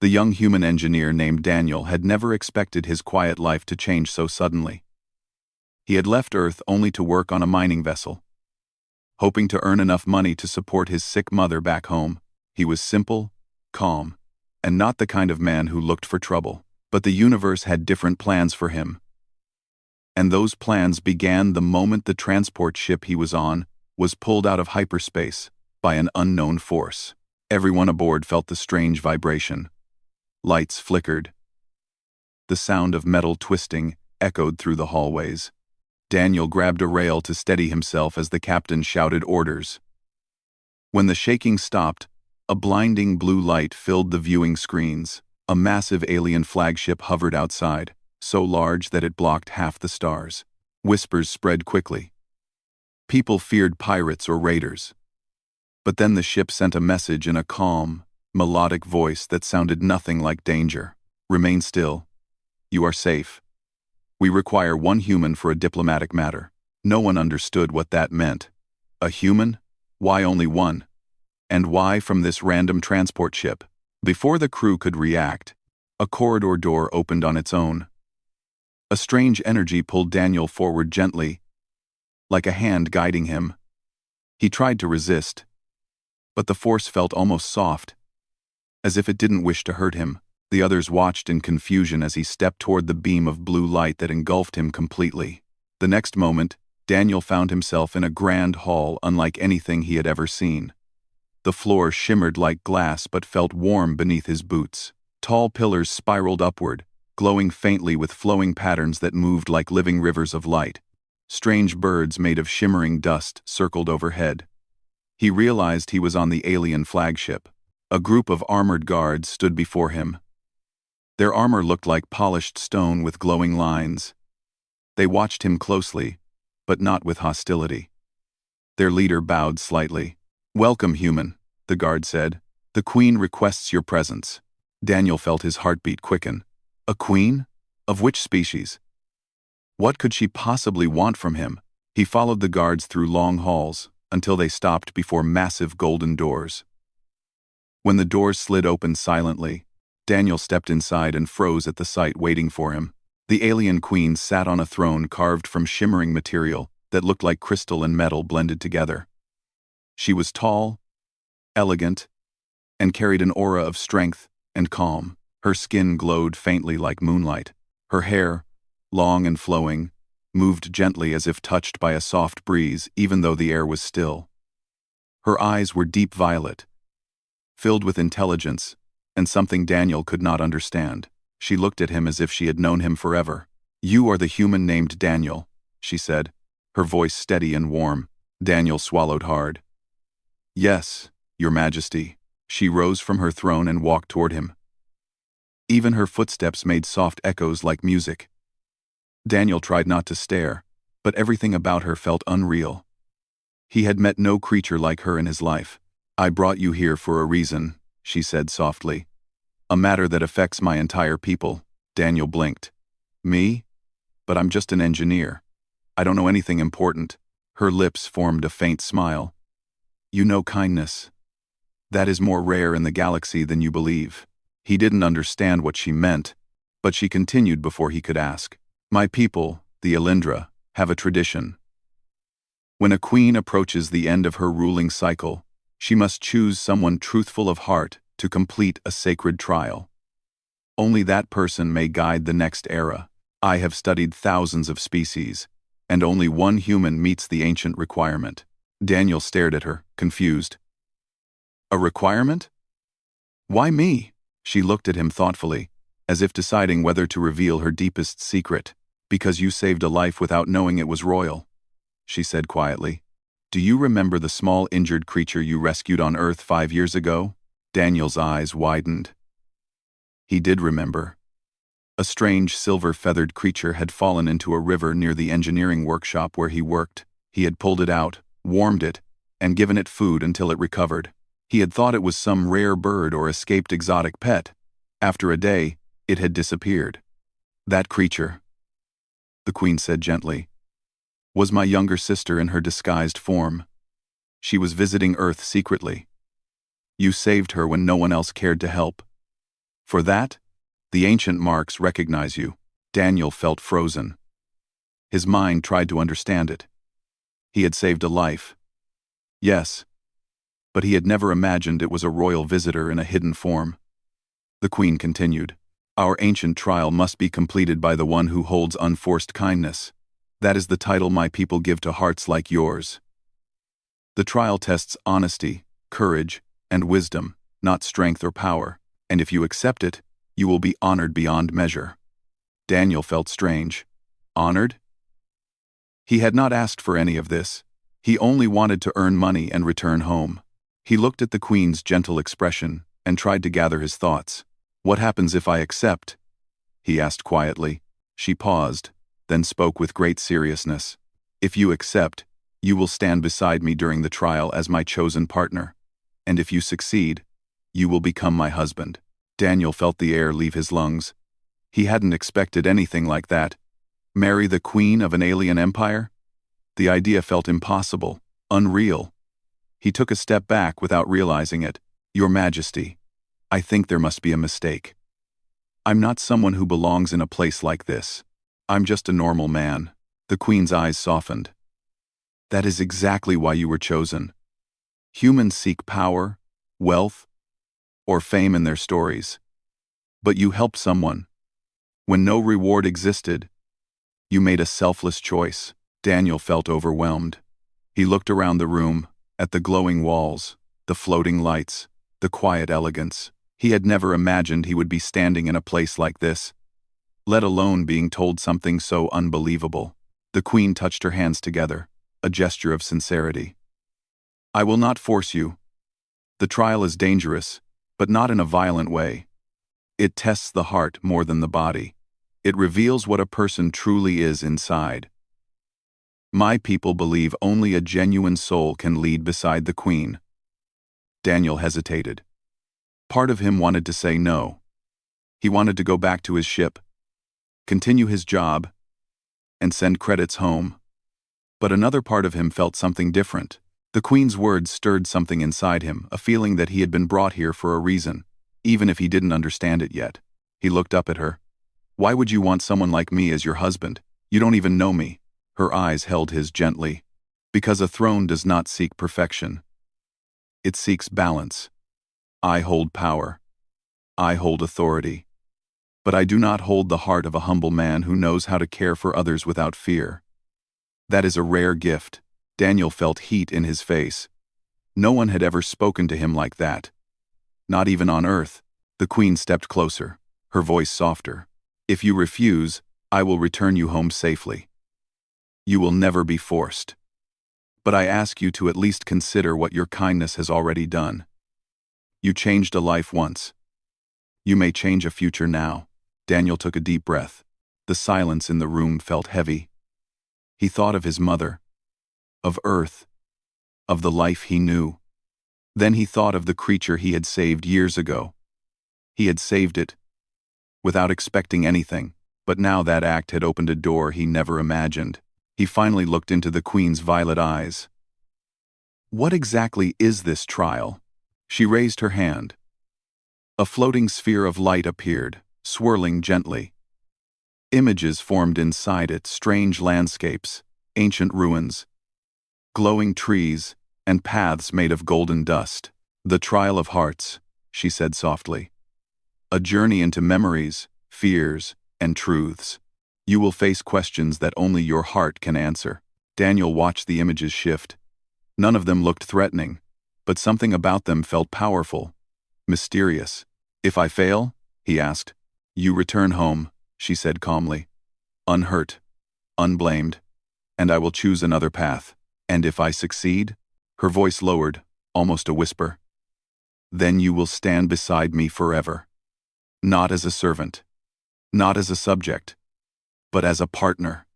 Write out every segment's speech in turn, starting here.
The young human engineer named Daniel had never expected his quiet life to change so suddenly. He had left Earth only to work on a mining vessel. Hoping to earn enough money to support his sick mother back home, he was simple, calm, and not the kind of man who looked for trouble. But the universe had different plans for him. And those plans began the moment the transport ship he was on was pulled out of hyperspace by an unknown force. Everyone aboard felt the strange vibration. Lights flickered. The sound of metal twisting echoed through the hallways. Daniel grabbed a rail to steady himself as the captain shouted orders. When the shaking stopped, a blinding blue light filled the viewing screens. A massive alien flagship hovered outside, so large that it blocked half the stars. Whispers spread quickly. People feared pirates or raiders. But then the ship sent a message in a calm, melodic voice that sounded nothing like danger. Remain still. You are safe. We require one human for a diplomatic matter. No one understood what that meant. A human? Why only one? And why from this random transport ship? Before the crew could react, a corridor door opened on its own. A strange energy pulled Daniel forward gently, like a hand guiding him. He tried to resist, but the force felt almost soft, as if it didn't wish to hurt him. The others watched in confusion as he stepped toward the beam of blue light that engulfed him completely. The next moment, Daniel found himself in a grand hall unlike anything he had ever seen. The floor shimmered like glass but felt warm beneath his boots. Tall pillars spiraled upward, glowing faintly with flowing patterns that moved like living rivers of light. Strange birds made of shimmering dust circled overhead. He realized he was on the alien flagship. A group of armored guards stood before him. Their armor looked like polished stone with glowing lines. They watched him closely, but not with hostility. Their leader bowed slightly. "Welcome, human," the guard said. "The Queen requests your presence." Daniel felt his heartbeat quicken. A queen? Of which species? What could she possibly want from him? He followed the guards through long halls, until they stopped before massive golden doors. When the doors slid open silently, Daniel stepped inside and froze at the sight waiting for him. The alien queen sat on a throne carved from shimmering material that looked like crystal and metal blended together. She was tall, elegant, and carried an aura of strength and calm. Her skin glowed faintly like moonlight. Her hair, long and flowing, moved gently as if touched by a soft breeze even though the air was still. Her eyes were deep violet, filled with intelligence and something Daniel could not understand. She looked at him as if she had known him forever. "You are the human named Daniel," she said, her voice steady and warm. Daniel swallowed hard. "Yes, Your Majesty." She rose from her throne and walked toward him. Even her footsteps made soft echoes like music. Daniel tried not to stare, but everything about her felt unreal. He had met no creature like her in his life. "I brought you here for a reason," she said softly. "A matter that affects my entire people." Daniel blinked. "Me? But I'm just an engineer. I don't know anything important." Her lips formed a faint smile. "You know kindness. That is more rare in the galaxy than you believe." He didn't understand what she meant, but she continued before he could ask. "My people, the Elindra, have a tradition. When a queen approaches the end of her ruling cycle, she must choose someone truthful of heart to complete a sacred trial. Only that person may guide the next era. I have studied thousands of species, and only one human meets the ancient requirement." Daniel stared at her, confused. "A requirement? Why me?" She looked at him thoughtfully, as if deciding whether to reveal her deepest secret. "Because you saved a life without knowing it was royal," she said quietly. "Do you remember the small injured creature you rescued on Earth 5 years ago?" Daniel's eyes widened. He did remember. A strange silver-feathered creature had fallen into a river near the engineering workshop where he worked. He had pulled it out, warmed it, and given it food until it recovered. He had thought it was some rare bird or escaped exotic pet. After a day, it had disappeared. "That creature," the Queen said gently, "was my younger sister in her disguised form. She was visiting Earth secretly. You saved her when no one else cared to help. For that, the ancient marks recognize you. Daniel felt frozen. His mind tried to understand it. He had saved a life. Yes, but he had never imagined it was a royal visitor in a hidden form. The Queen continued. Our ancient trial must be completed by the one who holds unforced kindness. That is the title my people give to hearts like yours. The trial tests honesty, courage, and wisdom, not strength or power, and if you accept it, you will be honored beyond measure. Daniel felt strange. Honored? He had not asked for any of this. He only wanted to earn money and return home. He looked at the Queen's gentle expression and tried to gather his thoughts. What happens if I accept? He asked quietly. She paused, then spoke with great seriousness. If you accept, you will stand beside me during the trial as my chosen partner. And if you succeed, you will become my husband. Daniel felt the air leave his lungs. He hadn't expected anything like that. Marry the queen of an alien empire? The idea felt impossible, unreal. He took a step back without realizing it. Your Majesty, I think there must be a mistake. I'm not someone who belongs in a place like this. I'm just a normal man. The Queen's eyes softened. That is exactly why you were chosen. Humans seek power, wealth, or fame in their stories. But you helped someone. When no reward existed, you made a selfless choice. Daniel felt overwhelmed. He looked around the room, at the glowing walls, the floating lights, the quiet elegance. He had never imagined he would be standing in a place like this, let alone being told something so unbelievable. The Queen touched her hands together, a gesture of sincerity. I will not force you. The trial is dangerous, but not in a violent way. It tests the heart more than the body. It reveals what a person truly is inside. My people believe only a genuine soul can lead beside the Queen. Daniel hesitated. Part of him wanted to say no. He wanted to go back to his ship, continue his job, and send credits home. But another part of him felt something different. The Queen's words stirred something inside him, a feeling that he had been brought here for a reason, even if he didn't understand it yet. He looked up at her. Why would you want someone like me as your husband? You don't even know me. Her eyes held his gently. Because a throne does not seek perfection. It seeks balance. I hold power. I hold authority. But I do not hold the heart of a humble man who knows how to care for others without fear. That is a rare gift. Daniel felt heat in his face. No one had ever spoken to him like that. Not even on Earth. The Queen stepped closer, her voice softer. If you refuse, I will return you home safely. You will never be forced. But I ask you to at least consider what your kindness has already done. You changed a life once. You may change a future now. Daniel took a deep breath. The silence in the room felt heavy. He thought of his mother, of Earth, of the life he knew. Then he thought of the creature he had saved years ago. He had saved it, without expecting anything, but now that act had opened a door he never imagined. He finally looked into the Queen's violet eyes. What exactly is this trial? She raised her hand. A floating sphere of light appeared, swirling gently. Images formed inside it, strange landscapes, ancient ruins, glowing trees, and paths made of golden dust. The trial of hearts, she said softly. A journey into memories, fears, and truths. You will face questions that only your heart can answer. Daniel watched the images shift. None of them looked threatening, but something about them felt powerful, mysterious. If I fail? He asked. You return home, she said calmly. Unhurt, unblamed, and I will choose another path. And if I succeed? Her voice lowered, almost a whisper. Then you will stand beside me forever. Not as a servant, not as a subject, but as a partner.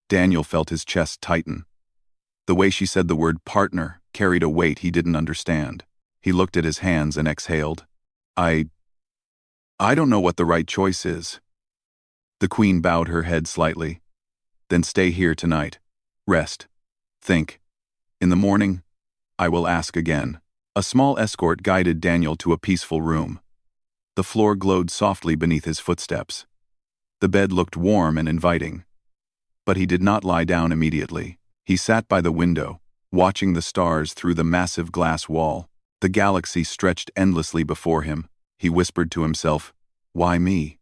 Daniel felt his chest tighten. The way she said the word partner carried a weight he didn't understand. He looked at his hands and exhaled. I don't know what the right choice is. The Queen bowed her head slightly. Then stay here tonight. Rest. Think. In the morning, I will ask again. A small escort guided Daniel to a peaceful room. The floor glowed softly beneath his footsteps. The bed looked warm and inviting. But he did not lie down immediately. He sat by the window, watching the stars through the massive glass wall. The galaxy stretched endlessly before him. He whispered to himself, "Why me?"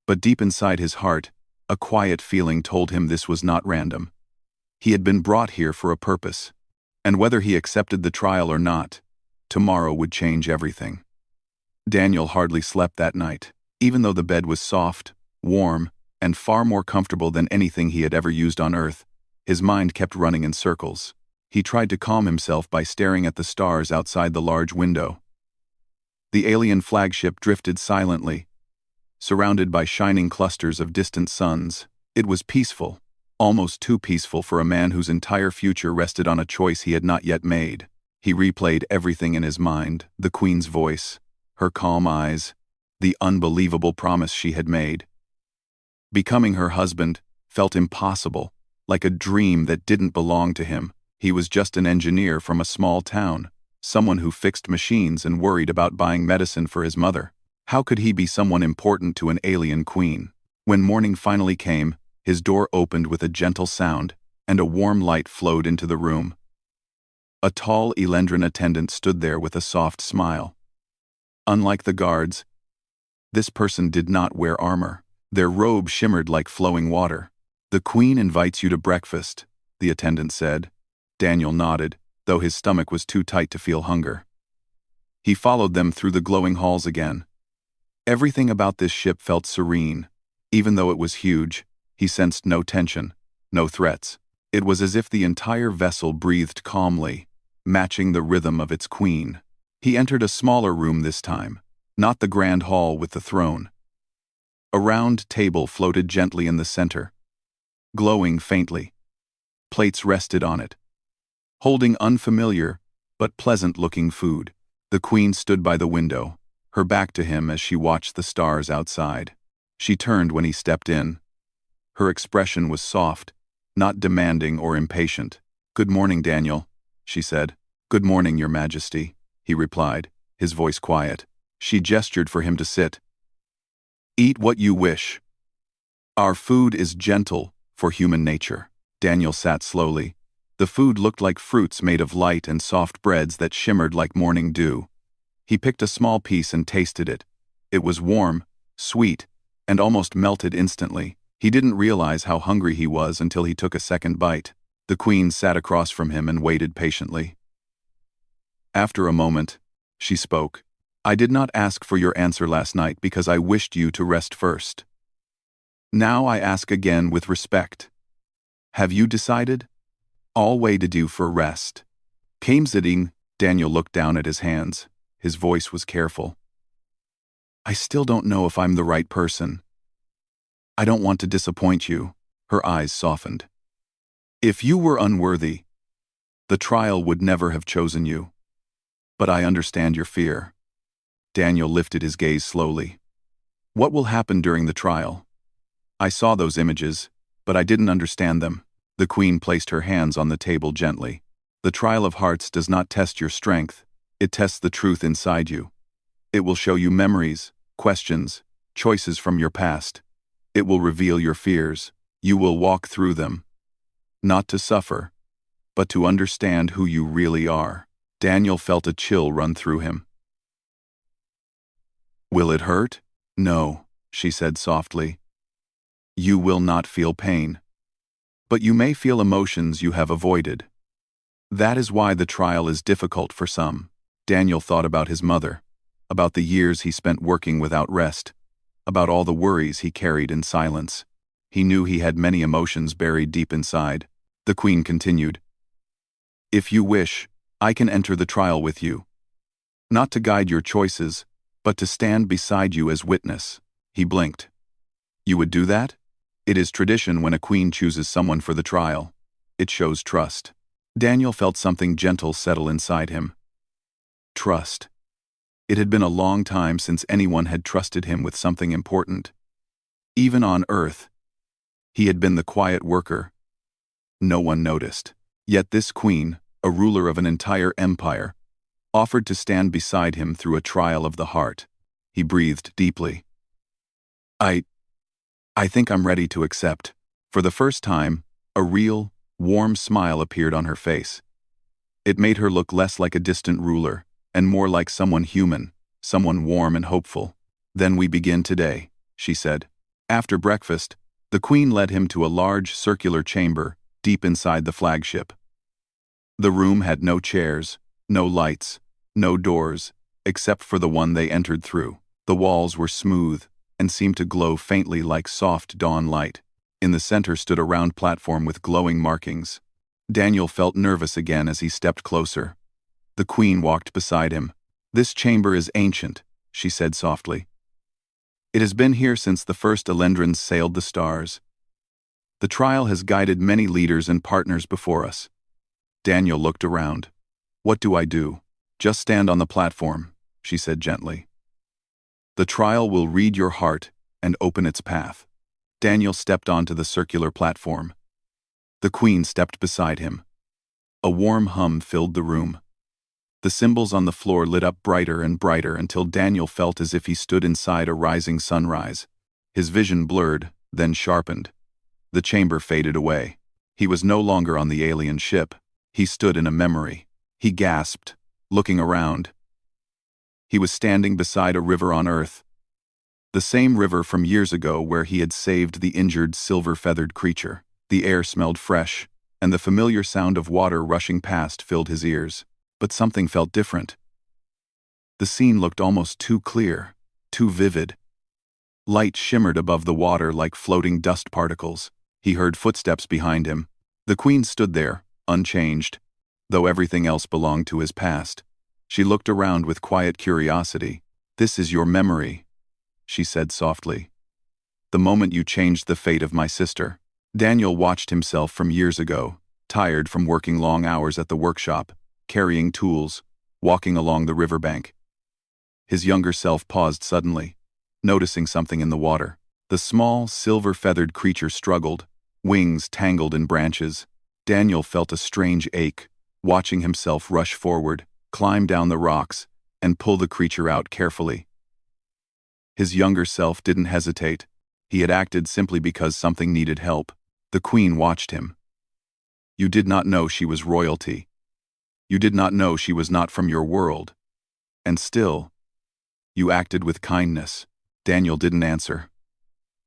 But deep inside his heart, a quiet feeling told him this was not random. He had been brought here for a purpose. And whether he accepted the trial or not, tomorrow would change everything. Daniel hardly slept that night. Even though the bed was soft, warm, and far more comfortable than anything he had ever used on Earth, his mind kept running in circles. He tried to calm himself by staring at the stars outside the large window. The alien flagship drifted silently, surrounded by shining clusters of distant suns. It was peaceful, almost too peaceful for a man whose entire future rested on a choice he had not yet made. He replayed everything in his mind: the Queen's voice, her calm eyes, the unbelievable promise she had made. Becoming her husband felt impossible, like a dream that didn't belong to him. He was just an engineer from a small town, someone who fixed machines and worried about buying medicine for his mother. How could he be someone important to an alien queen? When morning finally came, his door opened with a gentle sound, and a warm light flowed into the room. A tall Elendran attendant stood there with a soft smile. Unlike the guards, this person did not wear armor. Their robe shimmered like flowing water. "The Queen invites you to breakfast," the attendant said. Daniel nodded, though his stomach was too tight to feel hunger. He followed them through the glowing halls again. Everything about this ship felt serene. Even though it was huge, he sensed no tension, no threats. It was as if the entire vessel breathed calmly, matching the rhythm of its queen. He entered a smaller room this time, not the grand hall with the throne. A round table floated gently in the center, glowing faintly. Plates rested on it, holding unfamiliar but pleasant-looking food. The Queen stood by the window, her back to him as she watched the stars outside. She turned when he stepped in. Her expression was soft, not demanding or impatient. "Good morning, Daniel," she said. "Good morning, Your Majesty," he replied, his voice quiet. She gestured for him to sit. "Eat what you wish. Our food is gentle for human nature." Daniel sat slowly. The food looked like fruits made of light and soft breads that shimmered like morning dew. He picked a small piece and tasted it. It was warm, sweet, and almost melted instantly. He didn't realize how hungry he was until he took a second bite. The Queen sat across from him and waited patiently. After a moment, she spoke. "I did not ask for your answer last night because I wished you to rest first. Now I ask again with respect. Have you decided? All way to do for rest." Kamzading, Daniel looked down at his hands. His voice was careful. "I still don't know if I'm the right person. I don't want to disappoint you." Her eyes softened. "If you were unworthy, the trial would never have chosen you. But I understand your fear." Daniel lifted his gaze slowly. "What will happen during the trial? I saw those images, but I didn't understand them." The Queen placed her hands on the table gently. "The trial of hearts does not test your strength. It tests the truth inside you. It will show you memories, questions, choices from your past. It will reveal your fears. You will walk through them. Not to suffer, but to understand who you really are." Daniel felt a chill run through him. "Will it hurt?" "No," she said softly. "You will not feel pain. But you may feel emotions you have avoided. That is why the trial is difficult for some." Daniel thought about his mother, about the years he spent working without rest, about all the worries he carried in silence. He knew he had many emotions buried deep inside. The Queen continued, "If you wish, I can enter the trial with you. Not to guide your choices, but to stand beside you as witness." He blinked. "You would do that?" "It is tradition when a queen chooses someone for the trial. It shows trust." Daniel felt something gentle settle inside him. Trust. It had been a long time since anyone had trusted him with something important. Even on Earth, he had been the quiet worker. No one noticed. Yet this queen, a ruler of an entire empire, offered to stand beside him through a trial of the heart. He breathed deeply. I think I'm ready to accept. For the first time, a real, warm smile appeared on her face. It made her look less like a distant ruler, and more like someone human, someone warm and hopeful. Then we begin today, she said. After breakfast, the Queen led him to a large, circular chamber, deep inside the flagship. The room had no chairs, no lights, no doors, except for the one they entered through. The walls were smooth, and seemed to glow faintly like soft dawn light. In the center stood a round platform with glowing markings. Daniel felt nervous again as he stepped closer. The Queen walked beside him. "This chamber is ancient," she said softly. "It has been here since the first Elendrans sailed the stars. The trial has guided many leaders and partners before us." Daniel looked around. "What do I do?" "Just stand on the platform," she said gently. "The trial will read your heart and open its path." Daniel stepped onto the circular platform. The Queen stepped beside him. A warm hum filled the room. The symbols on the floor lit up brighter and brighter until Daniel felt as if he stood inside a rising sunrise. His vision blurred, then sharpened. The chamber faded away. He was no longer on the alien ship. He stood in a memory. He gasped, looking around. He was standing beside a river on Earth. The same river from years ago where he had saved the injured silver-feathered creature. The air smelled fresh, and the familiar sound of water rushing past filled his ears. But something felt different. The scene looked almost too clear, too vivid. Light shimmered above the water like floating dust particles. He heard footsteps behind him. The Queen stood there, unchanged, though everything else belonged to his past. She looked around with quiet curiosity. "This is your memory," she said softly. "The moment you changed the fate of my sister." Daniel watched himself from years ago, tired from working long hours at the workshop, carrying tools, walking along the riverbank. His younger self paused suddenly, noticing something in the water. The small, silver-feathered creature struggled, wings tangled in branches. Daniel felt a strange ache, watching himself rush forward, climb down the rocks, and pull the creature out carefully. His younger self didn't hesitate. He had acted simply because something needed help. The Queen watched him. "You did not know she was royalty. You did not know she was not from your world. And still, you acted with kindness." Daniel didn't answer.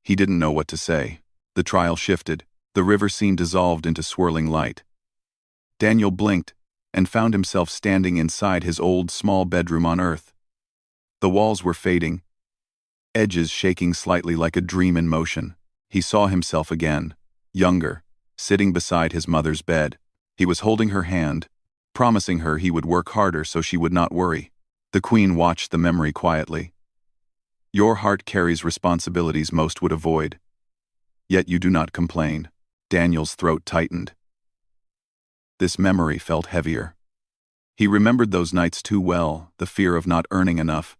He didn't know what to say. The trial shifted. The river scene dissolved into swirling light. Daniel blinked and found himself standing inside his old small bedroom on Earth. The walls were fading, edges shaking slightly like a dream in motion. He saw himself again, younger, sitting beside his mother's bed. He was holding her hand, promising her he would work harder so she would not worry. The Queen watched the memory quietly. "Your heart carries responsibilities most would avoid. Yet you do not complain." Daniel's throat tightened. This memory felt heavier. He remembered those nights too well, the fear of not earning enough,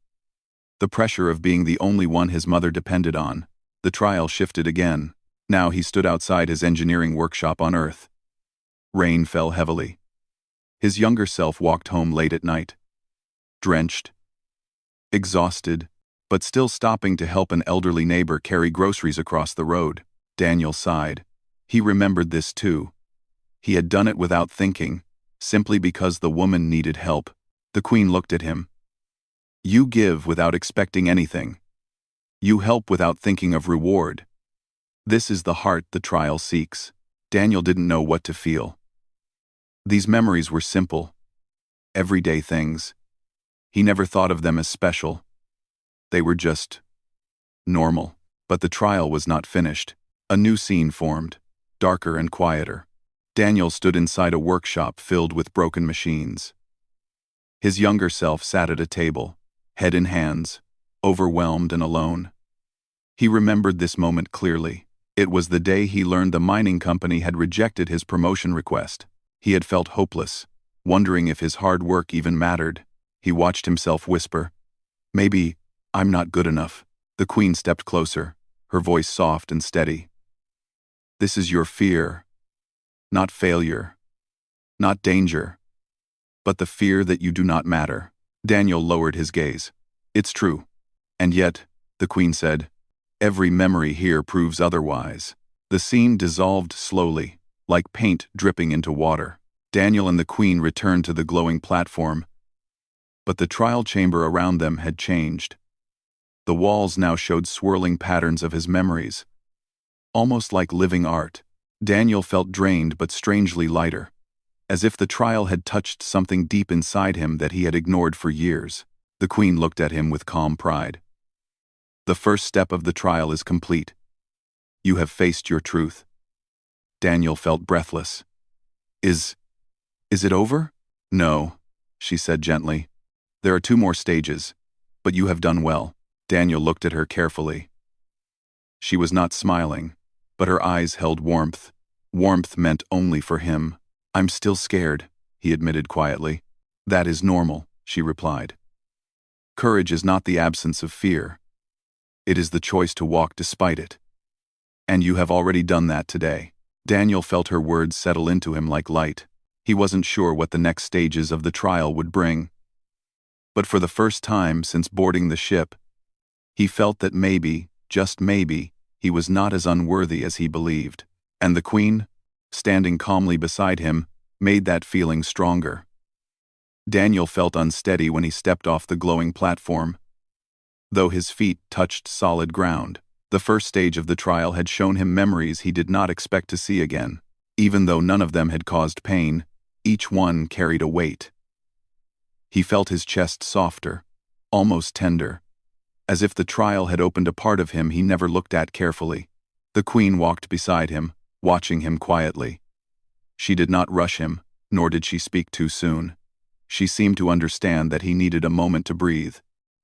the pressure of being the only one his mother depended on. The trial shifted again. Now he stood outside his engineering workshop on Earth. Rain fell heavily. His younger self walked home late at night, drenched, exhausted, but still stopping to help an elderly neighbor carry groceries across the road. Daniel sighed. He remembered this too. He had done it without thinking, simply because the woman needed help. The Queen looked at him. "You give without expecting anything. You help without thinking of reward. This is the heart the trial seeks." Daniel didn't know what to feel. These memories were simple, everyday things. He never thought of them as special. They were just normal. But the trial was not finished. A new scene formed, darker and quieter. Daniel stood inside a workshop filled with broken machines. His younger self sat at a table, head in hands, overwhelmed and alone. He remembered this moment clearly. It was the day he learned the mining company had rejected his promotion request. He had felt hopeless, wondering if his hard work even mattered. He watched himself whisper, "Maybe I'm not good enough." The Queen stepped closer, her voice soft and steady. "This is your fear. Not failure. Not danger. But the fear that you do not matter." Daniel lowered his gaze. "It's true. And yet, the Queen said, every memory here proves otherwise. The scene dissolved slowly, like paint dripping into water. Daniel and the Queen returned to the glowing platform, but the trial chamber around them had changed. The walls now showed swirling patterns of his memories, almost like living art. Daniel felt drained but strangely lighter, as if the trial had touched something deep inside him that he had ignored for years. The Queen looked at him with calm pride. The first step of the trial is complete. You have faced your truth. Daniel felt breathless. Is it over? No, she said gently. There are 2 more stages, but you have done well. Daniel looked at her carefully. She was not smiling, but her eyes held warmth. Warmth meant only for him. I'm still scared, he admitted quietly. That is normal, she replied. Courage is not the absence of fear. It is the choice to walk despite it. And you have already done that today. Daniel felt her words settle into him like light. He wasn't sure what the next stages of the trial would bring. But for the first time since boarding the ship, he felt that maybe, just maybe, he was not as unworthy as he believed. And the Queen, standing calmly beside him, made that feeling stronger. Daniel felt unsteady when he stepped off the glowing platform, though his feet touched solid ground. The first stage of the trial had shown him memories he did not expect to see again. Even though none of them had caused pain, each one carried a weight. He felt his chest softer, almost tender, as if the trial had opened a part of him he never looked at carefully. The Queen walked beside him, watching him quietly. She did not rush him, nor did she speak too soon. She seemed to understand that he needed a moment to breathe.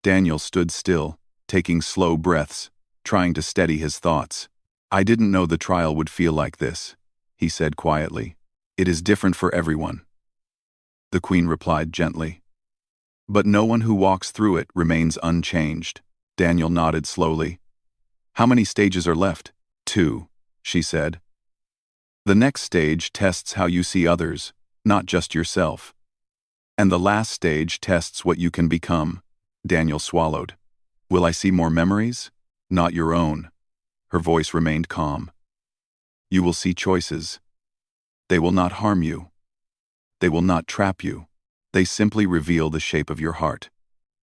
Daniel stood still, taking slow breaths, trying to steady his thoughts. I didn't know the trial would feel like this, he said quietly. It is different for everyone. The Queen replied gently. But no one who walks through it remains unchanged. Daniel nodded slowly. How many stages are left? 2, she said. The next stage tests how you see others, not just yourself. And the last stage tests what you can become. Daniel swallowed. Will I see more memories? Not your own. Her voice remained calm. You will see choices. They will not harm you. They will not trap you. They simply reveal the shape of your heart.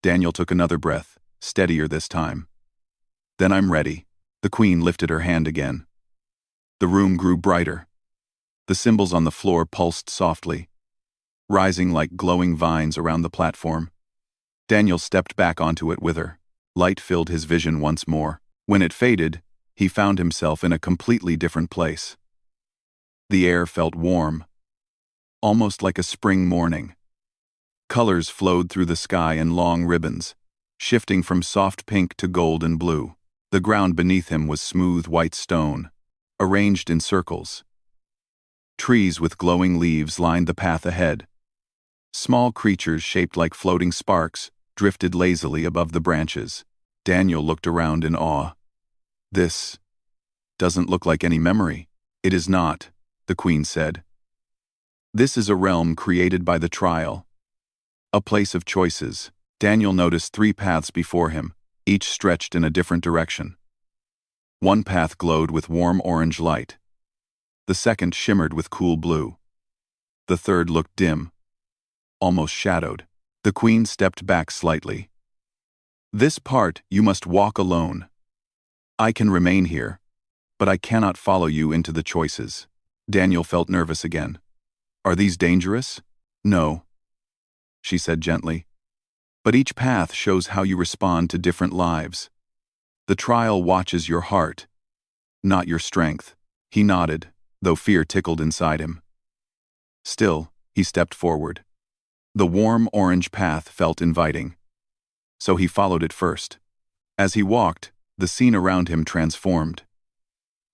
Daniel took another breath, steadier this time. Then I'm ready. The Queen lifted her hand again. The room grew brighter. The symbols on the floor pulsed softly, rising like glowing vines around the platform. Daniel stepped back onto it with her. Light filled his vision once more. When it faded, he found himself in a completely different place. The air felt warm, almost like a spring morning. Colors flowed through the sky in long ribbons, shifting from soft pink to gold and blue. The ground beneath him was smooth white stone, arranged in circles. Trees with glowing leaves lined the path ahead. Small creatures shaped like floating sparks drifted lazily above the branches. Daniel looked around in awe. This doesn't look like any memory. It is not, the Queen said. This is a realm created by the trial. A place of choices. Daniel noticed 3 paths before him, each stretched in a different direction. One path glowed with warm orange light. The second shimmered with cool blue. The third looked dim, almost shadowed. The Queen stepped back slightly. This part you must walk alone. I can remain here, but I cannot follow you into the choices. Daniel felt nervous again. Are these dangerous? No, she said gently. But each path shows how you respond to different lives. The trial watches your heart, not your strength. He nodded, though fear tickled inside him. Still, he stepped forward. The warm orange path felt inviting, so he followed it first. As he walked, the scene around him transformed.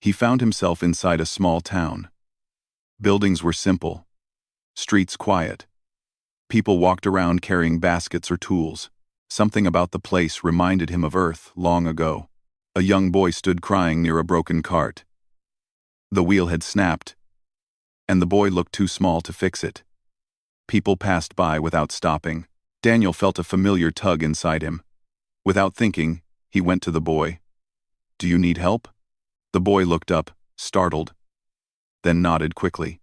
He found himself inside a small town. Buildings were simple, streets quiet. People walked around carrying baskets or tools. Something about the place reminded him of Earth long ago. A young boy stood crying near a broken cart. The wheel had snapped, and the boy looked too small to fix it. People passed by without stopping. Daniel felt a familiar tug inside him. Without thinking, He went to the boy. "Do you need help?" The boy looked up, startled, then nodded quickly.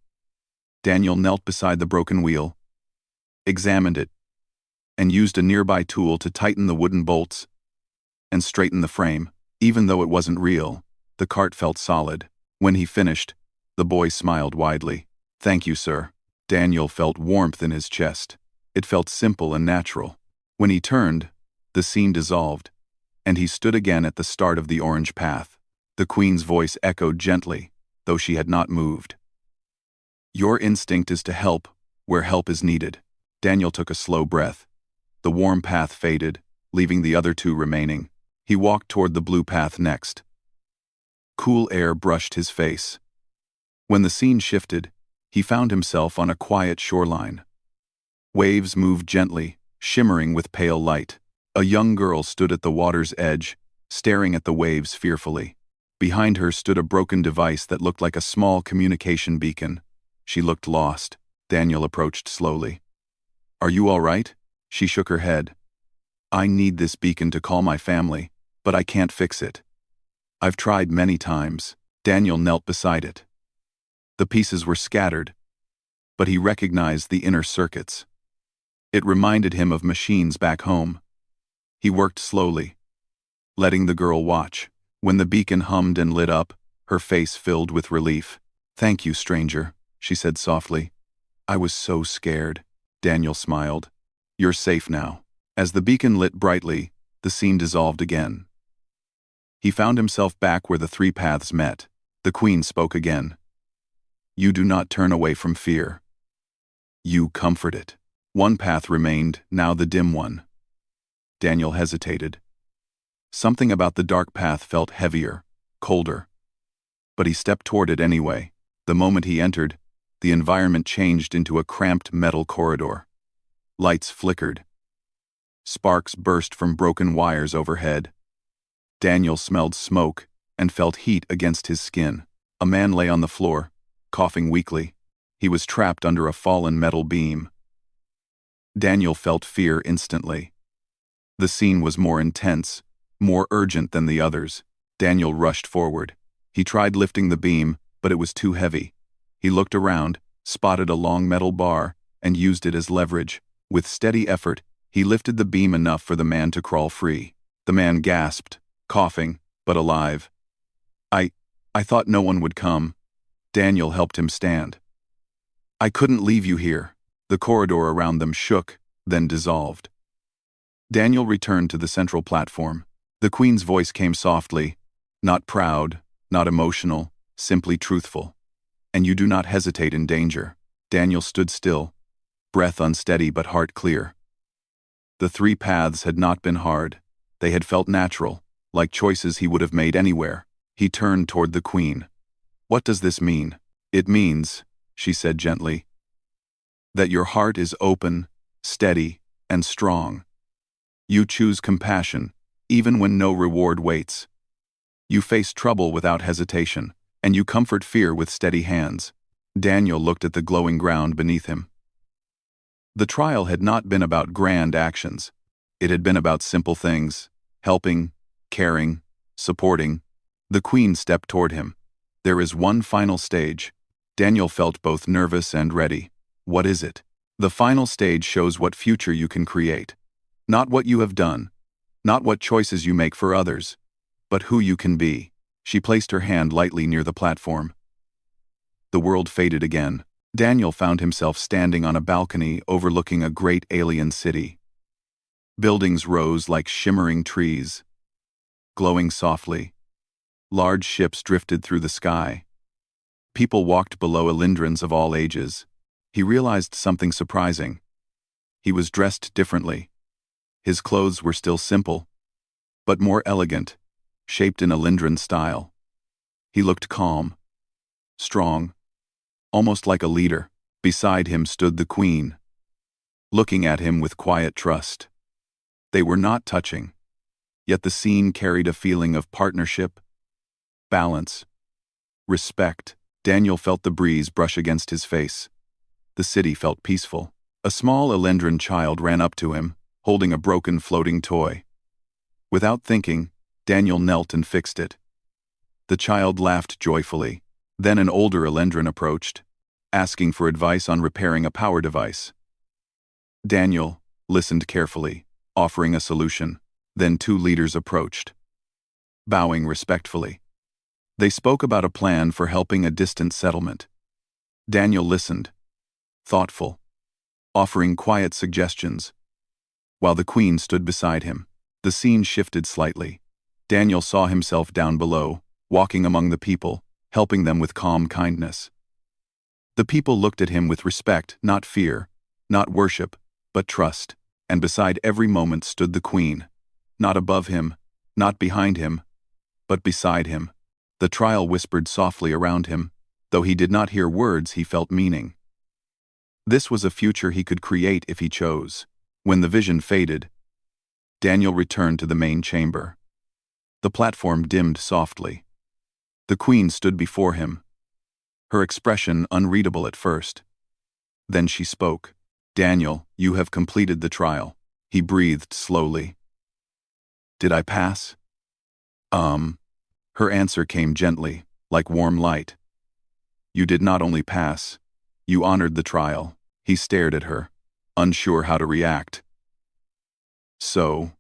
Daniel knelt beside the broken wheel, examined it, and used a nearby tool to tighten the wooden bolts and straighten the frame. Even though it wasn't real, the cart felt solid. When he finished, the boy smiled widely. "Thank you, sir." Daniel felt warmth in his chest. It felt simple and natural. When he turned, the scene dissolved, and he stood again at the start of the orange path. The Queen's voice echoed gently, though she had not moved. "Your instinct is to help where help is needed." Daniel took a slow breath. The warm path faded, leaving the other two remaining. He walked toward the blue path next. Cool air brushed his face. When the scene shifted, he found himself on a quiet shoreline. Waves moved gently, shimmering with pale light. A young girl stood at the water's edge, staring at the waves fearfully. Behind her stood a broken device that looked like a small communication beacon. She looked lost. Daniel approached slowly. "Are you all right?" She shook her head. "I need this beacon to call my family, but I can't fix it. I've tried many times." Daniel knelt beside it. The pieces were scattered, but he recognized the inner circuits. It reminded him of machines back home. He worked slowly, letting the girl watch. When the beacon hummed and lit up, her face filled with relief. "Thank you, stranger," she said softly. "I was so scared." Daniel smiled. "You're safe now." As the beacon lit brightly, the scene dissolved again. He found himself back where the three paths met. The Queen spoke again. "You do not turn away from fear. You comfort it." One path remained, now the dim one. Daniel hesitated. Something about the dark path felt heavier, colder. But he stepped toward it anyway. The moment he entered, the environment changed into a cramped metal corridor. Lights flickered. Sparks burst from broken wires overhead. Daniel smelled smoke and felt heat against his skin. A man lay on the floor, coughing weakly. He was trapped under a fallen metal beam. Daniel felt fear instantly. The scene was more intense, more urgent than the others. Daniel rushed forward. He tried lifting the beam, but it was too heavy. He looked around, spotted a long metal bar, and used it as leverage. With steady effort, he lifted the beam enough for the man to crawl free. The man gasped, coughing, but alive. I thought no one would come." Daniel helped him stand. "I couldn't leave you here." The corridor around them shook, then dissolved. Daniel returned to the central platform. The Queen's voice came softly, not proud, not emotional, simply truthful. "And you do not hesitate in danger." Daniel stood still, breath unsteady but heart clear. The three paths had not been hard. They had felt natural, like choices he would have made anywhere. He turned toward the Queen. "What does this mean?" "It means," she said gently, "that your heart is open, steady, and strong. You choose compassion, even when no reward waits. You face trouble without hesitation, and you comfort fear with steady hands." Daniel looked at the glowing ground beneath him. The trial had not been about grand actions. It had been about simple things: helping, caring, supporting. The Queen stepped toward him. "There is one final stage." Daniel felt both nervous and ready. "What is it?" "The final stage shows what future you can create. Not what you have done, not what choices you make for others, but who you can be." She placed her hand lightly near the platform. The world faded again. Daniel found himself standing on a balcony overlooking a great alien city. Buildings rose like shimmering trees, glowing softly. Large ships drifted through the sky. People walked below Alindrans of all ages. He realized something surprising. He was dressed differently. His clothes were still simple, but more elegant, shaped in Alindran style. He looked calm, strong, almost like a leader. Beside him stood the Queen, looking at him with quiet trust. They were not touching, yet the scene carried a feeling of partnership, balance, respect. Daniel felt the breeze brush against his face. The city felt peaceful. A small Alindran child ran up to him, holding a broken floating toy. Without thinking, Daniel knelt and fixed it. The child laughed joyfully. Then an older Elendran approached, asking for advice on repairing a power device. Daniel listened carefully, offering a solution. Then two leaders approached, bowing respectfully. They spoke about a plan for helping a distant settlement. Daniel listened, thoughtful, offering quiet suggestions. While the Queen stood beside him, the scene shifted slightly. Daniel saw himself down below, walking among the people, helping them with calm kindness. The people looked at him with respect, not fear, not worship, but trust, and beside every moment stood the Queen, not above him, not behind him, but beside him. The trial whispered softly around him. Though he did not hear words, he felt meaning. This was a future he could create if he chose. When the vision faded, Daniel returned to the main chamber. The platform dimmed softly. The Queen stood before him, her expression unreadable at first. Then she spoke. "Daniel, you have completed the trial." He breathed slowly. "Did I pass?" Her answer came gently, like warm light. "You did not only pass, you honored the trial." He stared at her, unsure how to react. "So,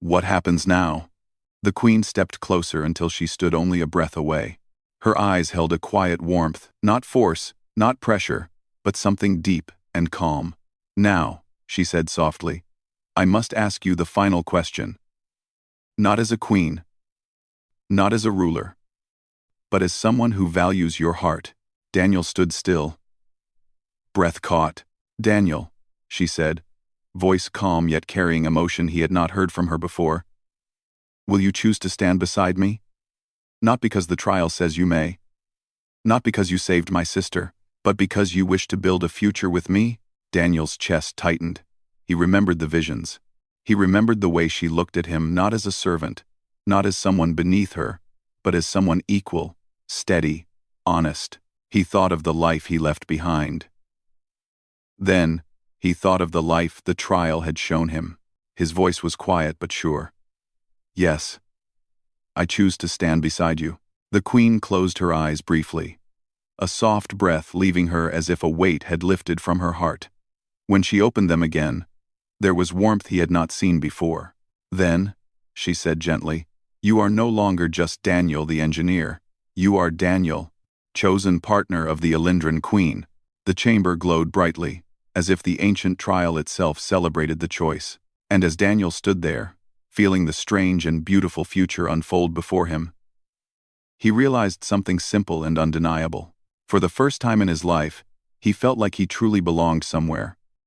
what happens now?" The Queen stepped closer until she stood only a breath away. Her eyes held a quiet warmth, not force, not pressure, but something deep and calm. "Now," she said softly, "I must ask you the final question. Not as a queen, not as a ruler, but as someone who values your heart." Daniel stood still, breath caught. "Daniel," she said, voice calm yet carrying emotion he had not heard from her before, "will you choose to stand beside me? Not because the trial says you may, not because you saved my sister, but because you wish to build a future with me?" Daniel's chest tightened. He remembered the visions. He remembered the way she looked at him, not as a servant, not as someone beneath her, but as someone equal, steady, honest. He thought of the life he left behind. Then, he thought of the life the trial had shown him. His voice was quiet but sure. "Yes, I choose to stand beside you." The Queen closed her eyes briefly, a soft breath leaving her as if a weight had lifted from her heart. When she opened them again, there was warmth he had not seen before. "Then," she said gently, "you are no longer just Daniel the engineer. You are Daniel, chosen partner of the Elendran Queen." The chamber glowed brightly, as if the ancient trial itself celebrated the choice. And as Daniel stood there, feeling the strange and beautiful future unfold before him, he realized something simple and undeniable. For the first time in his life, he felt like he truly belonged somewhere,